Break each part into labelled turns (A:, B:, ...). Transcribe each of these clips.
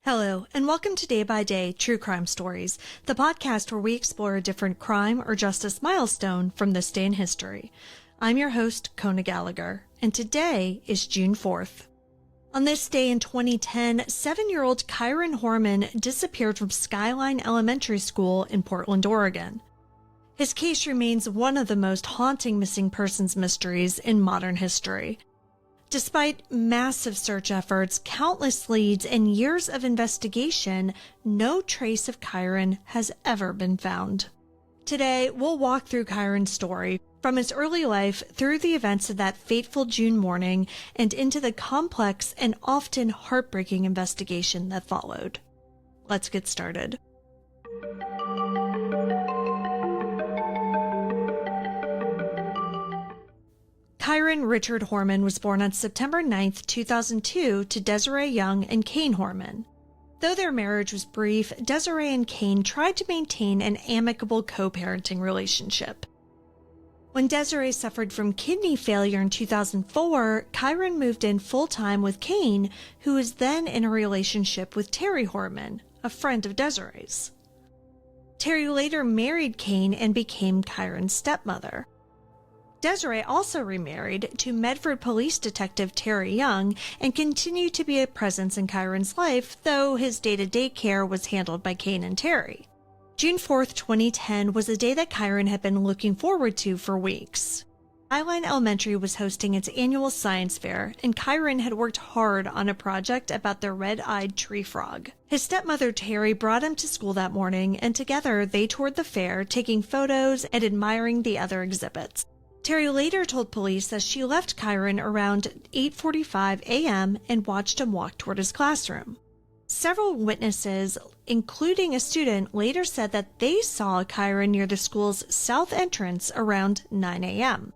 A: Hello, and welcome to Day by Day True Crime Stories, the podcast where we explore a different crime or justice milestone from this day in history. I'm your host, Kona Gallagher, and today is June 4th. On this day in 2010, 7-year-old Kyron Horman disappeared from Skyline Elementary School in Portland, Oregon. His case remains one of the most haunting missing persons mysteries in modern history. Despite massive search efforts, countless leads, and years of investigation, no trace of Kyron has ever been found. Today, we'll walk through Kyron's story, from his early life through the events of that fateful June morning and into the complex and often heartbreaking investigation that followed. Let's get started. Kyron Richard Horman was born on September 9, 2002 to Desiree Young and Kane Horman. Though their marriage was brief, Desiree and Kane tried to maintain an amicable co-parenting relationship. When Desiree suffered from kidney failure in 2004, Kyron moved in full-time with Kane, who was then in a relationship with Terry Horman, a friend of Desiree's. Terry later married Kane and became Kyron's stepmother. Desiree also remarried to Medford Police Detective Terry Young and continued to be a presence in Kyron's life, though his day-to-day care was handled by Kane and Terry. June 4th, 2010 was a day that Kyron had been looking forward to for weeks. Skyline Elementary was hosting its annual science fair, and Kyron had worked hard on a project about the red-eyed tree frog. His stepmother Terry brought him to school that morning, and together they toured the fair, taking photos and admiring the other exhibits. Terry later told police that she left Kyron around 8:45 a.m. and watched him walk toward his classroom. Several witnesses, including a student, later said that they saw Kyron near the school's south entrance around 9 a.m.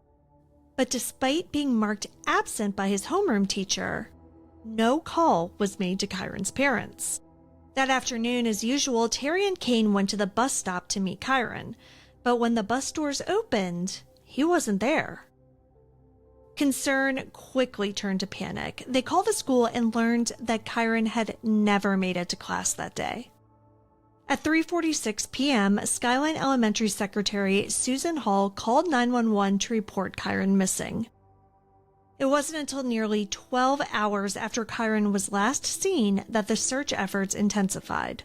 A: But despite being marked absent by his homeroom teacher, no call was made to Kyron's parents. That afternoon, as usual, Terry and Kane went to the bus stop to meet Kyron, but when the bus doors opened, he wasn't there. Concern quickly turned to panic. They called the school and learned that Kyron had never made it to class that day. At 3:46 p.m., Skyline Elementary Secretary Susan Hall called 911 to report Kyron missing. It wasn't until nearly 12 hours after Kyron was last seen that the search efforts intensified.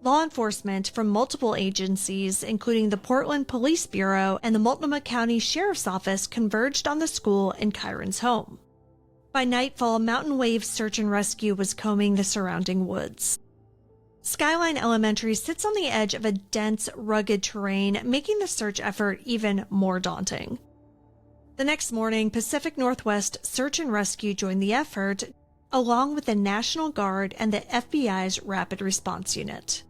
A: Law enforcement from multiple agencies, including the Portland Police Bureau and the Multnomah County Sheriff's Office, converged on the school and Kyron's home. By nightfall, Mountain Wave Search and Rescue was combing the surrounding woods. Skyline Elementary sits on the edge of a dense, rugged terrain, making the search effort even more daunting. The next morning, Pacific Northwest Search and Rescue joined the effort, along with the National Guard and the FBI's Rapid Response Unit.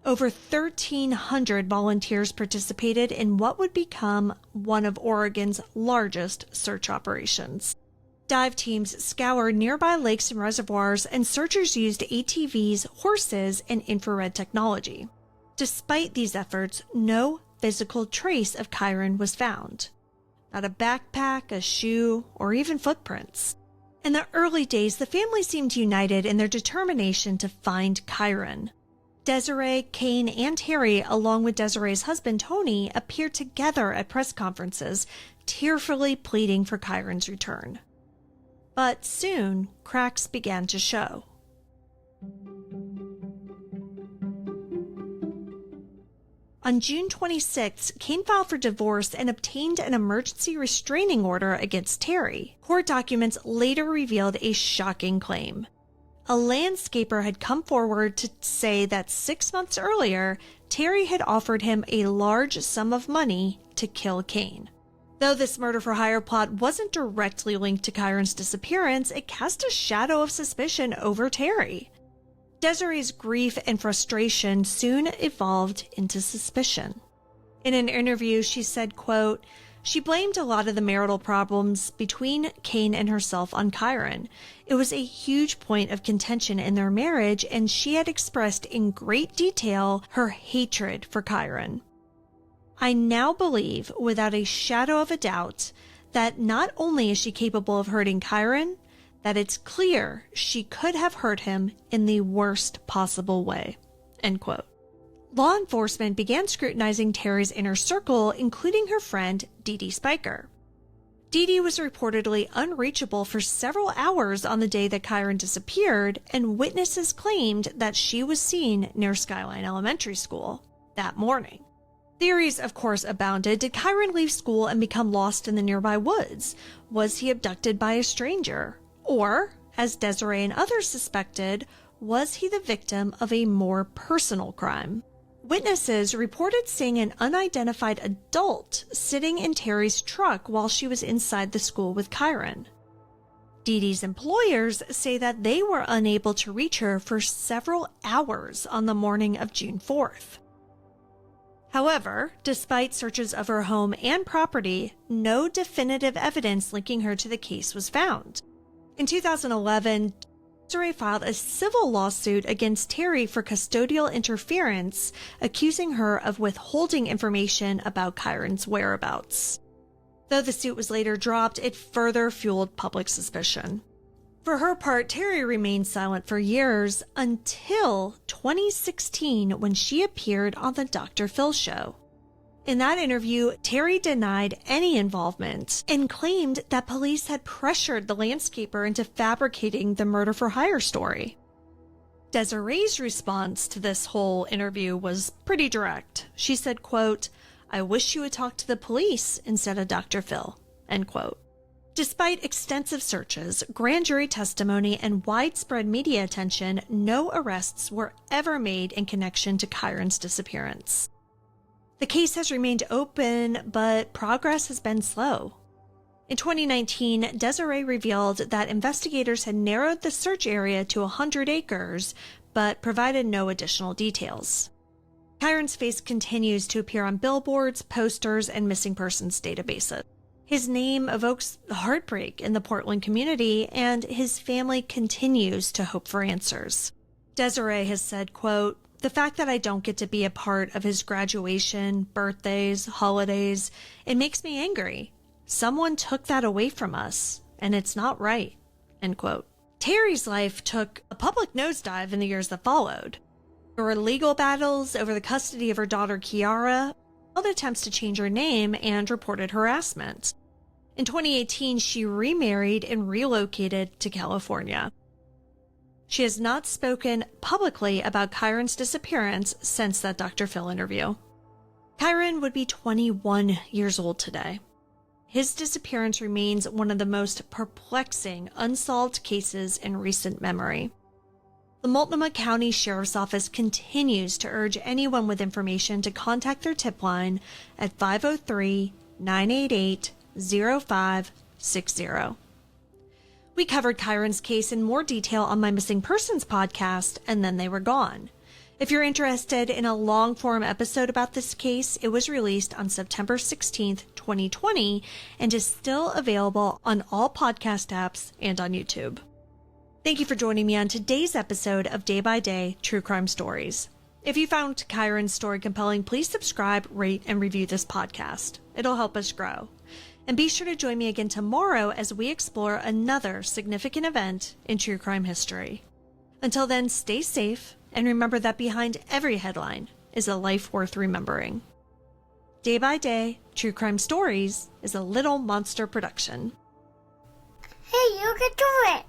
A: Over 1,300 volunteers participated in what would become one of Oregon's largest search operations. Dive teams scoured nearby lakes and reservoirs, and searchers used ATVs, horses, and infrared technology. Despite these efforts, no physical trace of Kyron was found. Not a backpack, a shoe, or even footprints. In the early days, the family seemed united in their determination to find Kyron. Desiree, Kane, and Terry, along with Desiree's husband Tony, appeared together at press conferences, tearfully pleading for Kyron's return. But soon, cracks began to show. On June 26, Kane filed for divorce and obtained an emergency restraining order against Terry. Court documents later revealed a shocking claim. A landscaper had come forward to say that 6 months earlier, Terry had offered him a large sum of money to kill Kane. Though this murder-for-hire plot wasn't directly linked to Kyron's disappearance, it cast a shadow of suspicion over Terry. Desiree's grief and frustration soon evolved into suspicion. In an interview, she said, quote, "She blamed a lot of the marital problems between Kane and herself on Kyron. It was a huge point of contention in their marriage, and she had expressed in great detail her hatred for Kyron. I now believe, without a shadow of a doubt, that not only is she capable of hurting Kyron, that it's clear she could have hurt him in the worst possible way, end quote. Law enforcement began scrutinizing Terry's inner circle, including her friend Dee Dee Spiker. Dee Dee was reportedly unreachable for several hours on the day that Kyron disappeared, and witnesses claimed that she was seen near Skyline Elementary School that morning. Theories, of course, abounded. Did Kyron leave school and become lost in the nearby woods? Was he abducted by a stranger? Or, as Desiree and others suspected, was he the victim of a more personal crime? Witnesses reported seeing an unidentified adult sitting in Terry's truck while she was inside the school with Kyron. Dee Dee's employers say that they were unable to reach her for several hours on the morning of June 4th. However, despite searches of her home and property, no definitive evidence linking her to the case was found. In 2011, Desiree filed a civil lawsuit against Terry for custodial interference, accusing her of withholding information about Kyron's whereabouts. Though the suit was later dropped, it further fueled public suspicion. For her part, Terry remained silent for years until 2016 when she appeared on the Dr. Phil show. In that interview, Terry denied any involvement and claimed that police had pressured the landscaper into fabricating the murder-for-hire story. Desiree's response to this whole interview was pretty direct. She said, quote, "I wish you would talk to the police instead of Dr. Phil," end quote. Despite extensive searches, grand jury testimony, and widespread media attention, no arrests were ever made in connection to Kyron's disappearance. The case has remained open, but progress has been slow. In 2019, Desiree revealed that investigators had narrowed the search area to 100 acres, but provided no additional details. Kyron's face continues to appear on billboards, posters, and missing persons databases. His name evokes heartbreak in the Portland community, and his family continues to hope for answers. Desiree has said, quote, "The fact that I don't get to be a part of his graduation, birthdays, holidays, it makes me angry. Someone took that away from us, and it's not right," end quote. Terry's life took a public nosedive in the years that followed. There were legal battles over the custody of her daughter Kiara, attempts to change her name, and reported harassment. In 2018, she remarried and relocated to California. She has not spoken publicly about Kyron's disappearance since that Dr. Phil interview. Kyron would be 21 years old today. His disappearance remains one of the most perplexing unsolved cases in recent memory. The Multnomah County Sheriff's Office continues to urge anyone with information to contact their tip line at 503-988-0560. We covered Kyron's case in more detail on my Missing Persons podcast, and then they were gone. If you're interested in a long-form episode about this case, it was released on September 16th, 2020, and is still available on all podcast apps and on YouTube. Thank you for joining me on today's episode of Day by Day True Crime Stories. If you found Kyron's story compelling, please subscribe, rate, and review this podcast. It'll help us grow. And be sure to join me again tomorrow as we explore another significant event in true crime history. Until then, stay safe, and remember that behind every headline is a life worth remembering. Day by Day True Crime Stories is a Little Monster production.
B: Hey, you can do it!